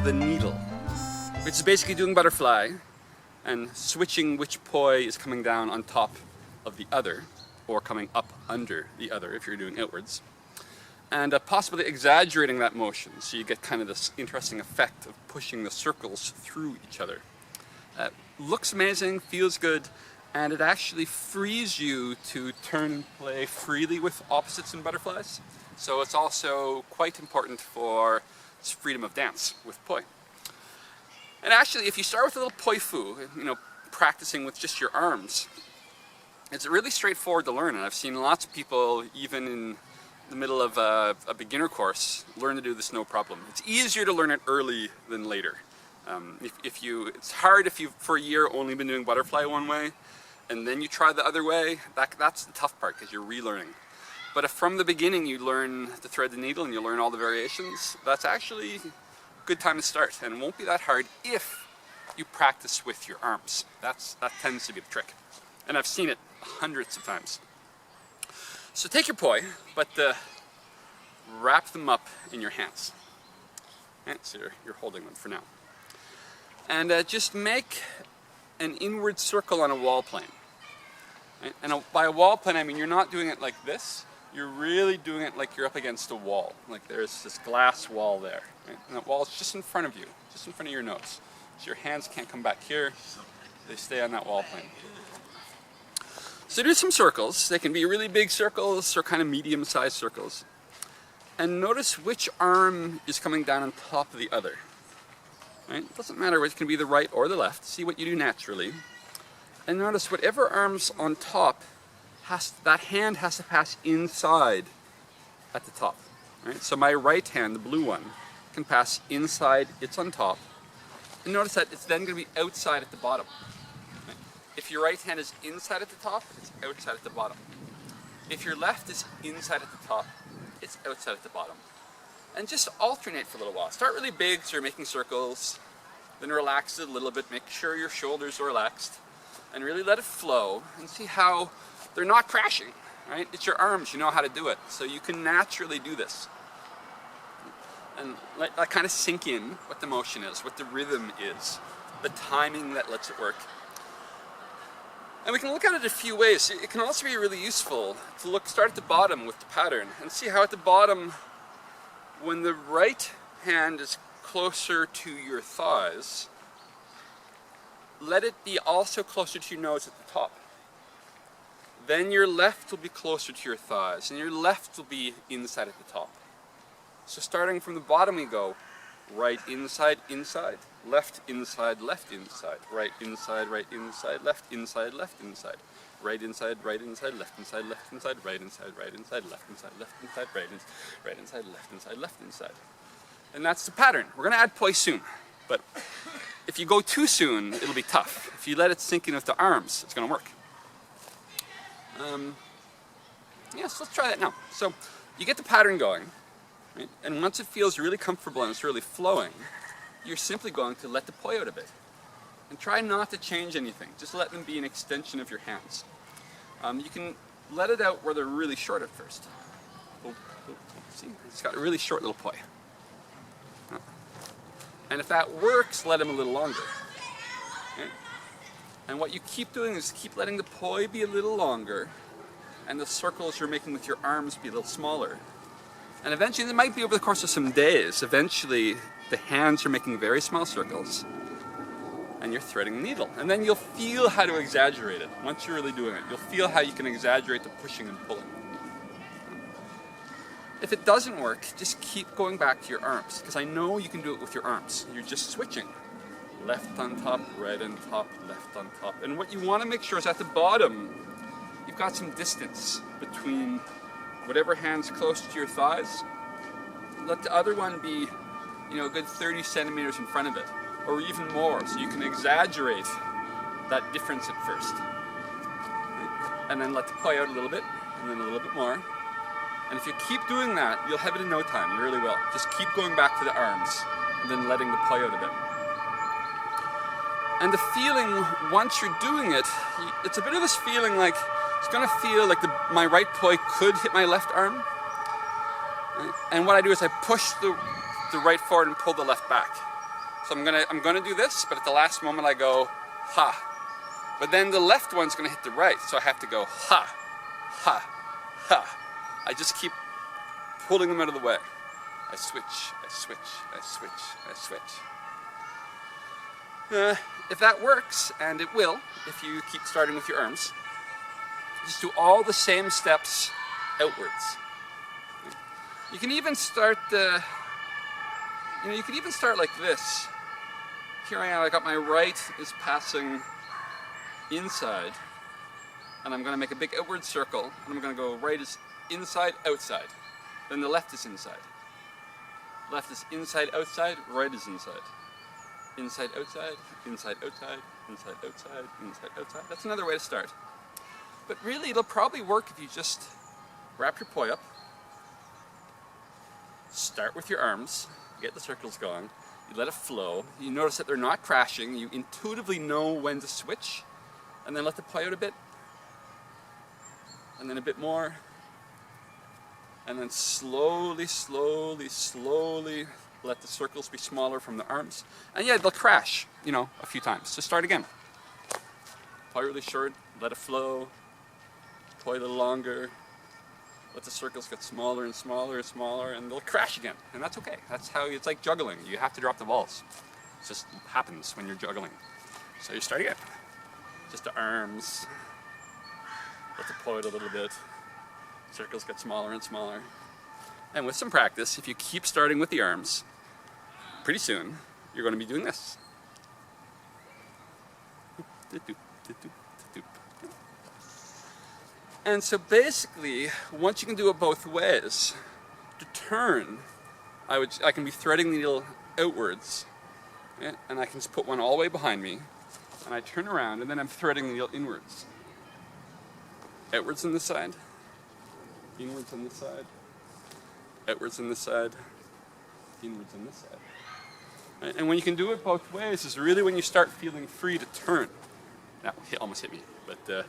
the needle, which is basically doing butterfly and switching which poi is coming down on top of the other, or coming up under the other if you're doing outwards, and possibly exaggerating that motion so you get kind of this interesting effect of pushing the circles through each other. Looks amazing, feels good, and it actually frees you to turn and play freely with opposites and butterflies. So it's also quite important for freedom of dance with poi. And actually, if you start with a little poi fu, practicing with just your arms, it's really straightforward to learn. And I've seen lots of people, even in the middle of a beginner course, learn to do this no problem. It's easier to learn it early than later. It's hard if you've for a year only been doing butterfly one way, and then you try the other way. That's the tough part because you're relearning. But if from the beginning you learn to thread the needle and you learn all the variations, that's actually a good time to start, and it won't be that hard if you practice with your arms. That tends to be the trick, and I've seen it hundreds of times. So take your poi, but wrap them up in your hands. And so you're holding them for now. And just make an inward circle on a wall plane. Right? And by a wall plane, I mean you're not doing it like this. You're really doing it like you're up against a wall. Like there's this glass wall there. Right? And that wall is just in front of you, just in front of your nose. So your hands can't come back here. They stay on that wall plane. So do some circles. They can be really big circles or kind of medium-sized circles. And notice which arm is coming down on top of the other. Right? It doesn't matter, it can be the right or the left. See what you do naturally. And notice whatever arm's on top, that hand has to pass inside at the top. Right? So my right hand, the blue one, can pass inside, it's on top. And notice that it's then going to be outside at the bottom. Right? If your right hand is inside at the top, it's outside at the bottom. If your left is inside at the top, it's outside at the bottom. And just alternate for a little while. Start really big, so you're making circles, then relax it a little bit, make sure your shoulders are relaxed, and really let it flow, and see how they're not crashing, right? It's your arms, you know how to do it, so you can naturally do this. And let that kind of sink in what the motion is, what the rhythm is, the timing that lets it work. And we can look at it a few ways. It can also be really useful to start at the bottom with the pattern, and see how at the bottom, when the right hand is closer to your thighs, let it be also closer to your nose at the top. Then your left will be closer to your thighs, and your left will be inside at the top. So starting from the bottom we go, right inside, inside, left inside, left inside, right inside, left inside, left inside, right inside, left inside, right inside, left inside, right inside, left inside, right inside, left inside. And that's the pattern. We're going to add poi soon, but if you go too soon, it'll be tough. If you let it sink in with the arms, it's going to work. Yes, let's try that now. So you get the pattern going, right? And once it feels really comfortable and it's really flowing, you're simply going to let the poi out a bit. And try not to change anything. Just let them be an extension of your hands. You can let it out where they're really short at first. See, it's got a really short little poi. And if that works, let them a little longer. Okay? And what you keep doing is keep letting the poi be a little longer, and the circles you're making with your arms be a little smaller. And eventually, it might be over the course of some days, eventually the hands are making very small circles, and you're threading the needle. And then you'll feel how to exaggerate it. Once you're really doing it, you'll feel how you can exaggerate the pushing and pulling. If it doesn't work, just keep going back to your arms, because I know you can do it with your arms. You're just switching. Left on top, right on top, left on top. And what you want to make sure is at the bottom, you've got some distance between whatever hand's close to your thighs. Let the other one be, a good 30 centimeters in front of it, or even more, so you can exaggerate that difference at first. And then let the poi out a little bit, and then a little bit more. And if you keep doing that, you'll have it in no time, you really will. Just keep going back to the arms, and then letting the poi out a bit. And the feeling, once you're doing it, it's a bit of this feeling like, it's going to feel like my right poi could hit my left arm. And what I do is I push the right forward and pull the left back. So I'm gonna do this, but at the last moment I go ha. But then the left one's gonna hit the right, so I have to go ha, ha, ha. I just keep pulling them out of the way. I switch, I switch, I switch, I switch. If that works, and it will, if you keep starting with your arms, just do all the same steps outwards. You can even start you can even start like this. Here I am, I got my right is passing inside, and I'm going to make a big outward circle, and I'm going to go right is inside, outside. Then the left is inside. Left is inside, outside, right is inside. Inside, outside, inside, outside, inside, outside, inside, outside. That's another way to start. But really, it'll probably work if you just wrap your poi up, start with your arms, get the circles going, you let it flow, you notice that they're not crashing, you intuitively know when to switch, and then let the poi out a bit, and then a bit more, and then slowly, slowly, slowly let the circles be smaller from the arms. And yeah, they'll crash, a few times. So start again. Poi really short, let it flow, poi a little longer, let the circles get smaller and smaller and smaller, and they'll crash again. And that's okay. That's how it's like juggling. You have to drop the balls. It just happens when you're juggling. So you start again. Just the arms, let the poi a little bit, circles get smaller and smaller. And with some practice, if you keep starting with the arms, pretty soon you're going to be doing this. And so basically, once you can do it both ways, to turn, I can be threading the needle outwards, and I can just put one all the way behind me, and I turn around, and then I'm threading the needle inwards. Outwards on this side, inwards on this side, outwards on this side, inwards on this side. And when you can do it both ways is really when you start feeling free to turn. That almost hit me, but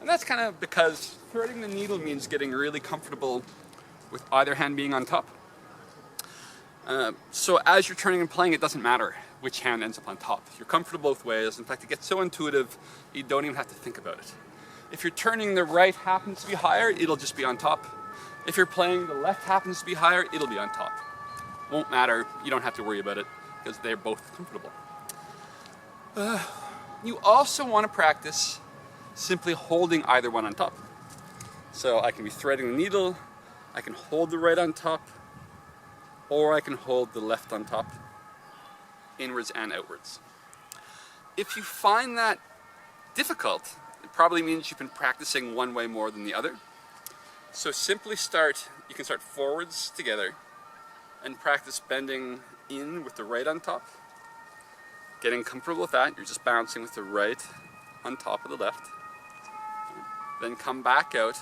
and that's kind of because threading the needle means getting really comfortable with either hand being on top. So as you're turning and playing, it doesn't matter which hand ends up on top. You're comfortable both ways. In fact, it gets so intuitive, you don't even have to think about it. If you're turning the right happens to be higher, it'll just be on top. If you're playing the left happens to be higher, it'll be on top. Won't matter, you don't have to worry about it, because they're both comfortable. You also want to practice simply holding either one on top. So I can be threading the needle, I can hold the right on top, or I can hold the left on top, inwards and outwards. If you find that difficult, it probably means you've been practicing one way more than the other. So simply you can start forwards together and practice bending in with the right on top. Getting comfortable with that, you're just bouncing with the right on top of the left. Then come back out,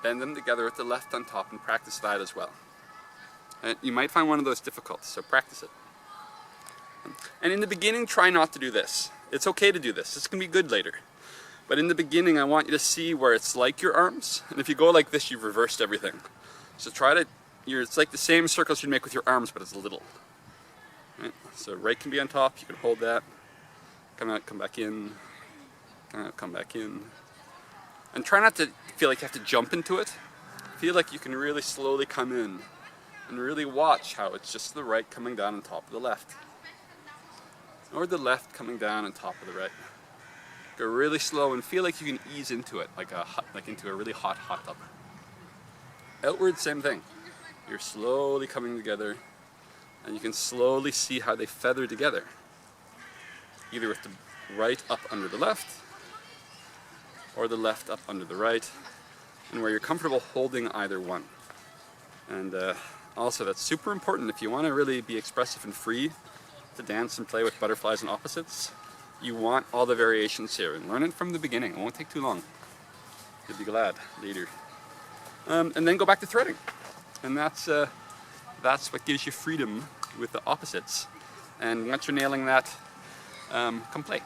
bend them together with the left on top, and practice that as well. And you might find one of those difficult, so practice it. And in the beginning, try not to do this. It's okay to do this. This can be good later. But in the beginning, I want you to see where it's like your arms. And if you go like this, you've reversed everything. So it's like the same circles you'd make with your arms, but it's little. Right? So right can be on top, you can hold that. Come out, come back in. Come out, come back in. And try not to feel like you have to jump into it. Feel like you can really slowly come in. And really watch how it's just the right coming down on top of the left. Or the left coming down on top of the right. Go really slow and feel like you can ease into it, like into a really hot tub. Outward, same thing. You're slowly coming together, and you can slowly see how they feather together. Either with the right up under the left, or the left up under the right, and where you're comfortable holding either one. And also, that's super important if you want to really be expressive and free to dance and play with butterflies and opposites. You want all the variations here, and learn it from the beginning. It won't take too long. You'll be glad later. And then go back to threading. And that's what gives you freedom with the opposites. And once you're nailing that, come play.